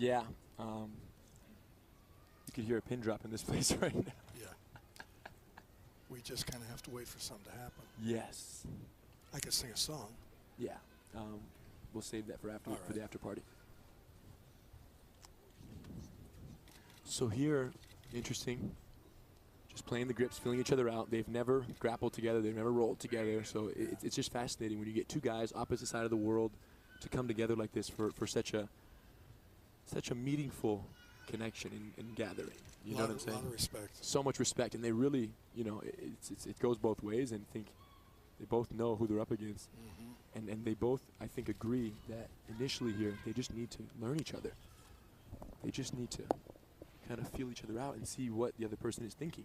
Yeah. You could hear a pin drop in this place right now. Yeah. We just kind of have to wait for something to happen. Yes. I could sing a song. Yeah. We'll save that for after for the after party. So here, interesting. Just playing the grips, feeling each other out. They've never grappled together. They've never rolled together. So it's just fascinating when you get two guys opposite side of the world to come together like this for such a meaningful connection and gathering. You know what I'm saying? A lot of respect. So much respect, and they really, you know, it goes both ways, and think they both know who they're up against, and they both, I think, agree that initially here they just need to learn each other. They just need to kind of feel each other out and see what the other person is thinking,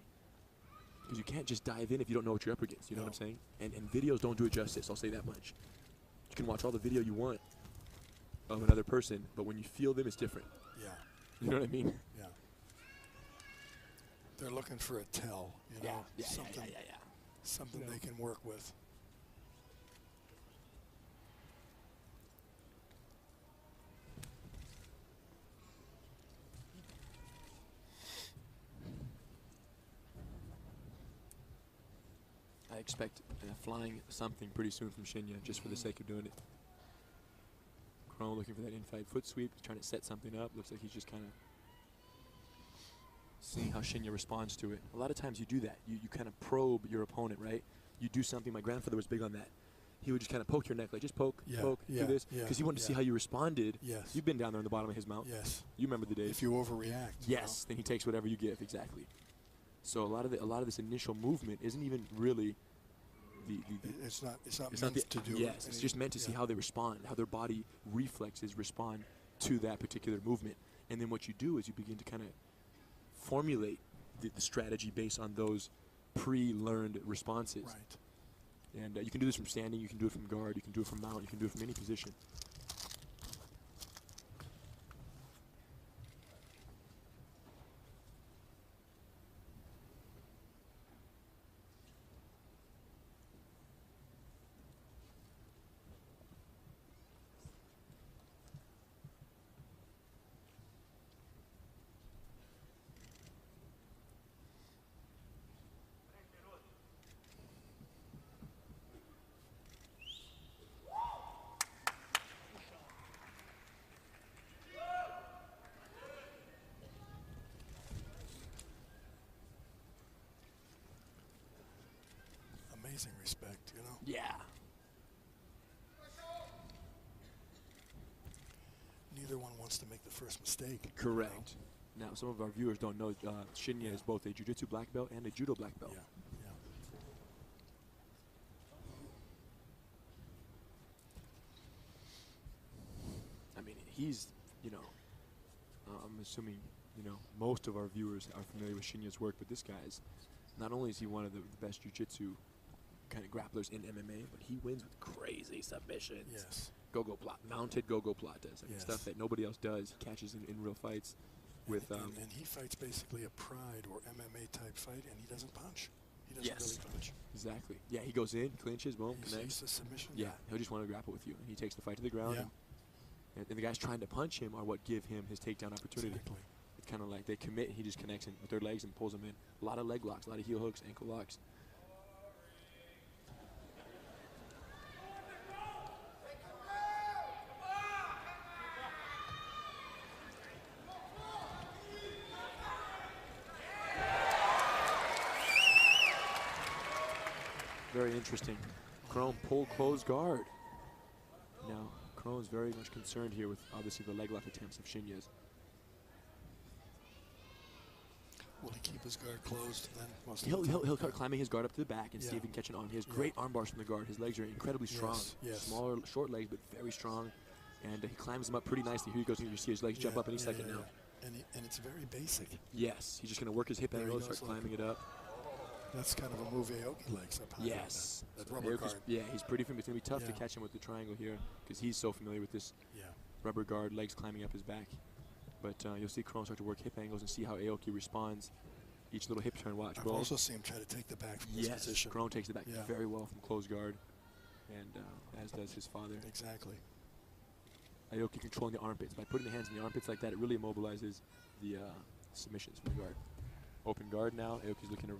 because you can't just dive in if you don't know what you're up against. You know what I'm saying? And videos don't do it justice. I'll say that much. You can watch all the video you want of another person, but when you feel them, it's different. Yeah. You know what I mean? Yeah. They're looking for a tell, you know, something they can work with. I expect flying something pretty soon from Шинья, just for the sake of doing it. Krone looking for that in-fight foot sweep, trying to set something up. Looks like he's just kind of seeing how Шинья responds to it. A lot of times you do that. You kind of probe your opponent, right? You do something. My grandfather was big on that. He would just kind of poke your neck, like just poke, poke, do this, because he wanted to see how you responded. Yes. You've been down there in the bottom of his mount. Yes. You remember the days. If you overreact. Yes. Then he takes whatever you give. Exactly. So a lot of this initial movement isn't even really it's not meant to do. Yes. It's just meant to see how they respond, how their body reflexes respond to that particular movement, and then what you do is you begin to kind of formulate the strategy based on those pre-learned responses. Right. And you can do this from standing, you can do it from guard, you can do it from mount, you can do it from any position. Amazing respect, you know? Yeah. Neither one wants to make the first mistake. Correct. You know? Now, some of our viewers don't know Шинья is both a jiu-jitsu black belt and a judo black belt. Yeah. I mean, he's, you know, I'm assuming, you know, most of our viewers are familiar with Шинья's work, but this guy's, not only is he one of the best jiu-jitsu kind of grapplers in MMA, but he wins with crazy submissions. Yes. Go-go plot, mounted go-go platas. I mean, stuff that nobody else does. He catches in real fights. With and he fights basically a pride or MMA type fight, and he doesn't punch. He doesn't really punch. Exactly. Yeah, he goes in, clinches, boom, connects. The submission. Yeah, he'll just want to grapple with you, and he takes the fight to the ground. And the guys trying to punch him are what give him his takedown opportunity. Exactly. It's kind of like they commit, he just connects in with their legs and pulls them in. A lot of leg locks, a lot of heel hooks, ankle locks. Very interesting. Krone pulled close guard. Now, Krone's very much concerned here with obviously the leg lock attempts of Шинья's. Will he keep his guard closed then? He'll start climbing his guard up to the back and see if he can catch it on. He has great arm bars from the guard. His legs are incredibly strong. Smaller, short legs, but very strong. And he climbs them up pretty nicely. Here he goes, and you see his legs jump up any second now. And it's very basic. Yes, he's just going to work his hip angle, start climbing it up. That's kind of a move Aoki likes up high. Yes. That rubber guard. Yeah, he's pretty familiar. It's going to be tough to catch him with the triangle here because he's so familiar with this rubber guard, legs climbing up his back. But you'll see Krone start to work hip angles and see how Aoki responds. Each little hip turn, watch. I've also seen him try to take the back from this position. Krone takes the back very well from close guard, and as does his father. Exactly. Aoki controlling the armpits. By putting the hands in the armpits like that, it really immobilizes the submissions from the guard. Open guard now. Aoki's looking to...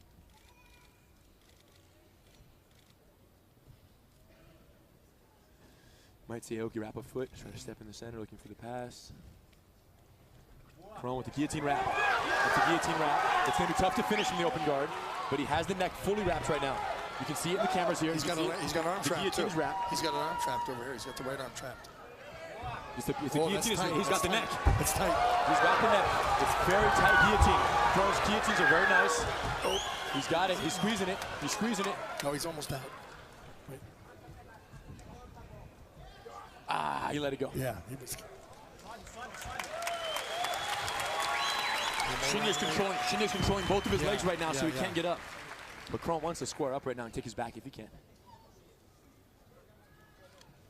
Might see Aoki wrap a foot, trying to step in the center, looking for the pass. Krone with the guillotine wrap. That's the guillotine wrap. It's going to be tough to finish from the open guard, but he has the neck fully wrapped right now. You can see it in the cameras here. He's got an arm trap too. Wrapped. He's got an arm trapped over here. He's got the right arm trapped. It's a guillotine. He's got the neck. It's tight. He's got the neck. It's very tight guillotine. Krone's guillotines are very nice. Oh. He's got it. He's squeezing it. He's squeezing it. No, he's almost out. Wait. Ah, he let it go. Yeah, he was. Шинья's controlling both of his legs right now, so he can't get up. But Krone wants to square up right now and take his back if he can.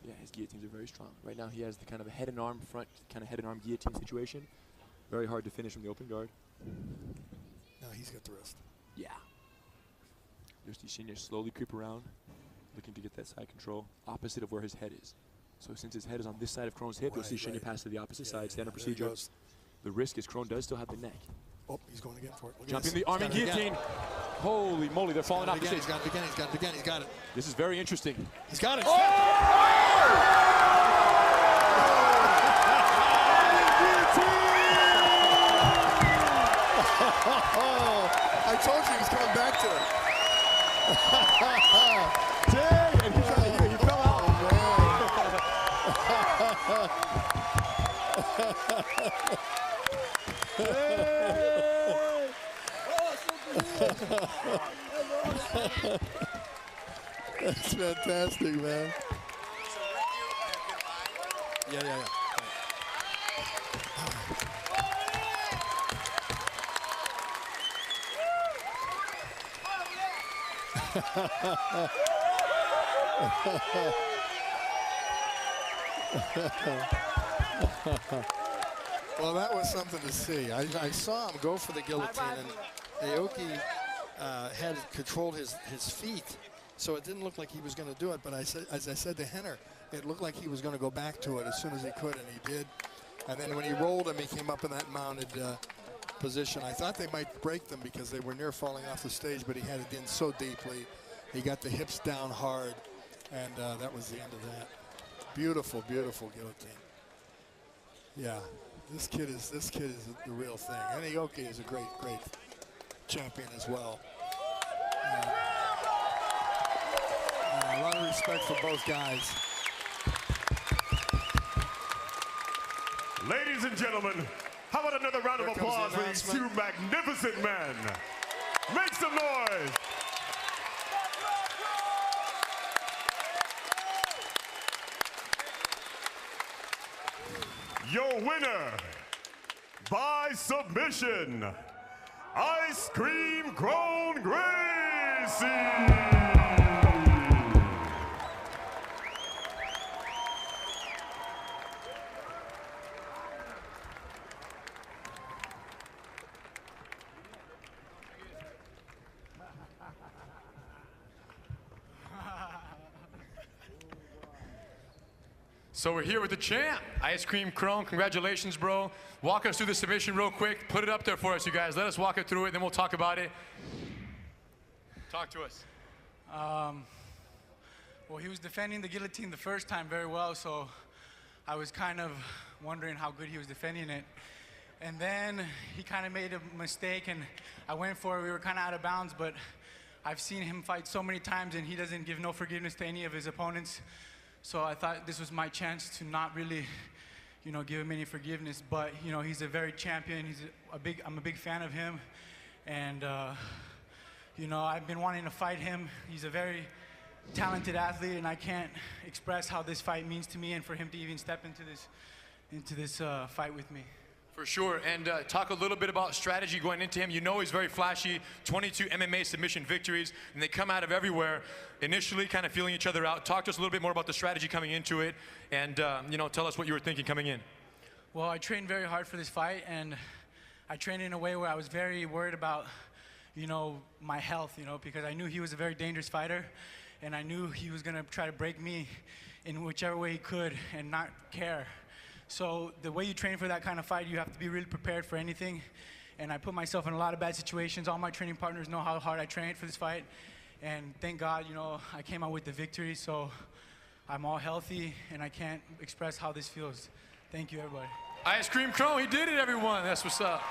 Yeah, his guillotines are very strong. Right now he has the kind of a head and arm front, kind of head and arm guillotine situation. Very hard to finish from the open guard. No, he's got the wrist. Yeah. Just see Шинья slowly creep around, looking to get that side control, opposite of where his head is. So since his head is on this side of Krone's hip, you'll see Шинья pass to the opposite side, standard procedure. The risk is Krone does still have the neck. Oh, he's going again for it. Jumping the arm and guillotine. Holy moly, they're falling off the stage. He's got it again, he's got it again, he's got it. This is very interesting. He's got it. Oh! I told you he was coming back to it. Dang! And he fell out. That's fantastic, man. Yeah. Well, that was something to see. I saw him go for the guillotine, and Aoki had controlled his feet, so it didn't look like he was going to do it. But as I said to Henner, it looked like he was going to go back to it as soon as he could, and he did. And then when he rolled him, he came up in that mounted position. I thought they might break them because they were near falling off the stage, but he had it in so deeply. He got the hips down hard, and that was the end of that. Beautiful, beautiful guillotine. Yeah, this kid is the real thing. And Aoki is a great champion as well. A lot of respect for both guys. Ladies and gentlemen, how about another round of applause for these two magnificent men? Make some noise! Your winner, by submission, Ice Cream Krone Graysi! So we're here with the champ, Ice Cream Krone. Congratulations, bro. Walk us through the submission real quick. Put it up there for us, you guys. Let us walk it through it, then we'll talk about it. Talk to us. Well, he was defending the guillotine the first time very well, so I was kind of wondering how good he was defending it. And then he kind of made a mistake, and I went for it. We were kind of out of bounds, but I've seen him fight so many times, and he doesn't give no forgiveness to any of his opponents. So I thought this was my chance to not really, give him any forgiveness. But he's a very champion. I'm a big fan of him, and I've been wanting to fight him. He's a very talented athlete, and I can't express how this fight means to me, and for him to even step into this fight with me. For sure, and talk a little bit about strategy going into him. He's very flashy, 22 MMA submission victories, and they come out of everywhere, initially kind of feeling each other out. Talk to us a little bit more about the strategy coming into it, and tell us what you were thinking coming in. Well, I trained very hard for this fight, and I trained in a way where I was very worried about, my health, because I knew he was a very dangerous fighter, and I knew he was gonna try to break me in whichever way he could and not care. So the way you train for that kind of fight, you have to be really prepared for anything. And I put myself in a lot of bad situations. All my training partners know how hard I trained for this fight. And thank God, you know, I came out with the victory. So I'm all healthy, and I can't express how this feels. Thank you, everybody. Ice Cream Crone, he did it, everyone. That's what's up.